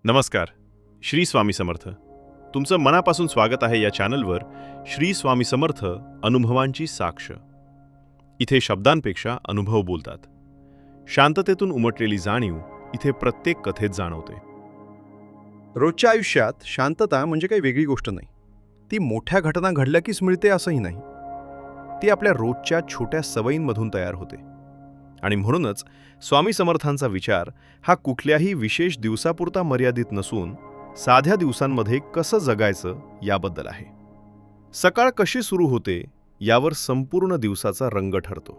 नमस्कार. श्री स्वामी समर्थ. तुमचं मनापासून स्वागत आहे या चॅनलवर. श्री स्वामी समर्थ अनुभवांची साक्ष. इथे शब्दांपेक्षा अनुभव बोलतात. शांततेतून उमटलेली जाणीव इथे प्रत्येक कथेत जाणवते. रोजच्या आयुष्यात शांतता म्हणजे काही वेगळी गोष्ट नाही. ती मोठ्या घटना घडल्या कीच मिळते असंही नाही. ती आपल्या रोजच्या छोट्या सवयींमधून तयार होते. आणि म्हणूनच स्वामी समर्थांचा विचार हा कुठल्याही विशेष दिवसापुरता मर्यादित नसून साध्या दिवसांमध्ये कसं जगायचं याबद्दल आहे. सकाळ कशी सुरू होते यावर संपूर्ण दिवसाचा रंग ठरतो.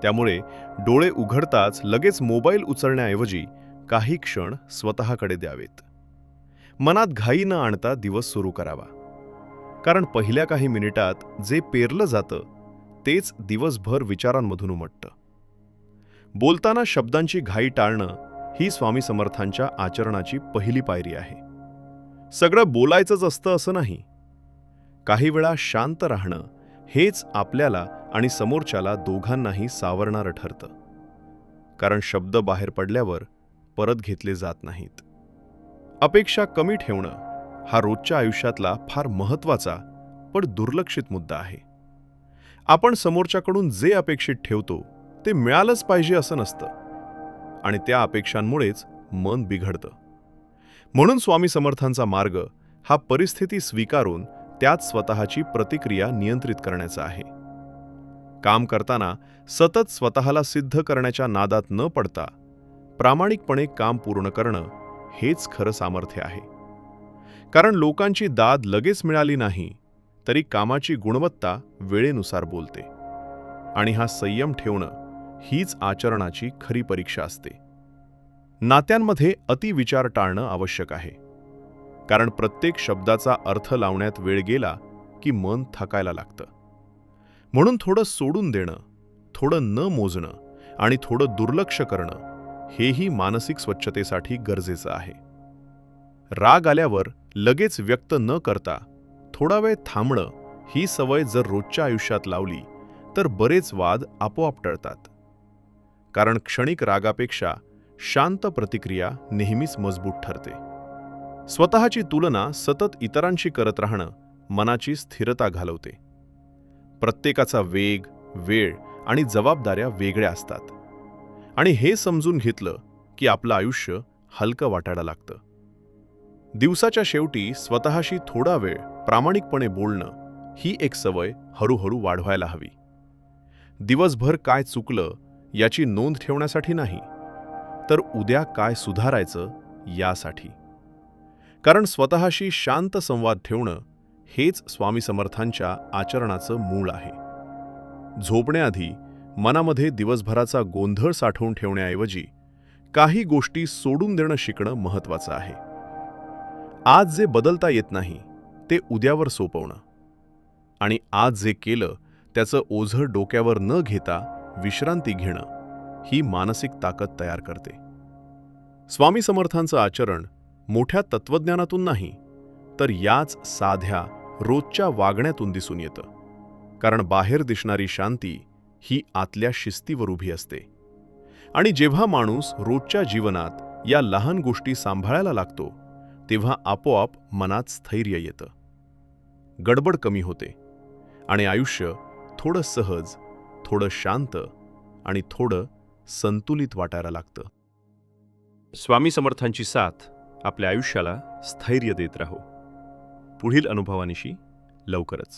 त्यामुळे डोळे उघडताच लगेच मोबाईल उचलण्याऐवजी काही क्षण स्वतःकडे द्यावेत. मनात घाई न आणता दिवस सुरू करावा. कारण पहिल्या काही मिनिटात जे पेरलं जातं तेच दिवसभर विचारांमधून उमटतं. बोलताना शब्दांची घाई टाळणं ही स्वामी समर्थांच्या आचरणाची पहिली पायरी आहे. सगळं बोलायचंच असतं असं नाही. काही वेळा शांत राहणं हेच आपल्याला आणि समोरच्याला दोघांनाही सावरणारं ठरतं. कारण शब्द बाहेर पडल्यावर परत घेतले जात नाहीत. अपेक्षा कमी ठेवणं हा रोजच्या आयुष्यातला फार महत्त्वाचा पण दुर्लक्षित मुद्दा आहे. आपण समोरच्याकडून जे अपेक्षित ठेवतो ते मिळालंच पाहिजे असं नसतं. आणि त्या अपेक्षांमुळेच मन बिघडतं. म्हणून स्वामी समर्थांचा मार्ग हा परिस्थिती स्वीकारून त्यात स्वतःची प्रतिक्रिया नियंत्रित करण्याचा आहे. काम करताना सतत स्वतःला सिद्ध करण्याच्या नादात न पडता प्रामाणिकपणे काम पूर्ण करणं हेच खरं सामर्थ्य आहे. कारण लोकांची दाद लगेच मिळाली नाही तरी कामाची गुणवत्ता वेळेनुसार बोलते. आणि हा संयम ठेवणं हीच आचरणाची खरी परीक्षा असते. नात्यांमध्ये अतिविचार टाळणं आवश्यक आहे. कारण प्रत्येक शब्दाचा अर्थ लावण्यात वेळ गेला की मन थकायला लागतं. म्हणून थोडं सोडून देणं, थोडं न मोजणं आणि थोडं दुर्लक्ष करणं हेही मानसिक स्वच्छतेसाठी गरजेचं आहे. राग आल्यावर लगेच व्यक्त न करता थोडा वेळ थांबणं ही सवय जर रोजच्या आयुष्यात लावली तर बरेच वाद आपोआप टळतात. कारण क्षणिक रागापेक्षा शांत प्रतिक्रिया नेहमीच मजबूत ठरते. स्वतःची तुलना सतत इतरांशी करत राहणं मनाची स्थिरता घालवते. प्रत्येकाचा वेग, वेळ आणि जबाबदाऱ्या वेगळ्या असतात. आणि हे समजून घेतलं की आपलं आयुष्य हलकं वाटायला लागतं. दिवसाच्या शेवटी स्वतःशी थोडा वेळ प्रामाणिकपणे बोलणं ही एक सवय हळूहळू वाढवायला हवी. दिवसभर काय चुकलं याची नोंद ठेवण्यासाठी नाही, तर उद्या काय सुधारायचं यासाठी. कारण स्वतःशी शांत संवाद ठेवणं हेच स्वामी समर्थांच्या आचरणाचं मूळ आहे. झोपण्याआधी मनामध्ये दिवसभराचा गोंधळ साठवून ठेवण्याऐवजी काही गोष्टी सोडून देणं शिकणं महत्त्वाचं आहे. आज जे बदलता येत नाही ते उद्यावर सोपवणं आणि आज जे केलं त्याचं ओझं डोक्यावर न घेता विश्रांती घेणं ही मानसिक ताकद तयार करते. स्वामी समर्थांचं आचरण मोठ्या तत्वज्ञानातून नाही तर याच साध्या रोजच्या वागण्यातून दिसून येतं. कारण बाहेर दिसणारी शांती ही आतल्या शिस्तीवर उभी असते. आणि जेव्हा माणूस रोजच्या जीवनात या लहान गोष्टी सांभाळायला लागतो तेव्हा आपोआप मनात स्थैर्य येतं. गडबड कमी होते आणि आयुष्य थोडं सहज, थोडं शांत आणि थोडं संतुलित वाटायला लागतं. स्वामी समर्थांची साथ आपल्या आयुष्याला स्थैर्य देत राहो. पुढील अनुभवानिशी लवकरच.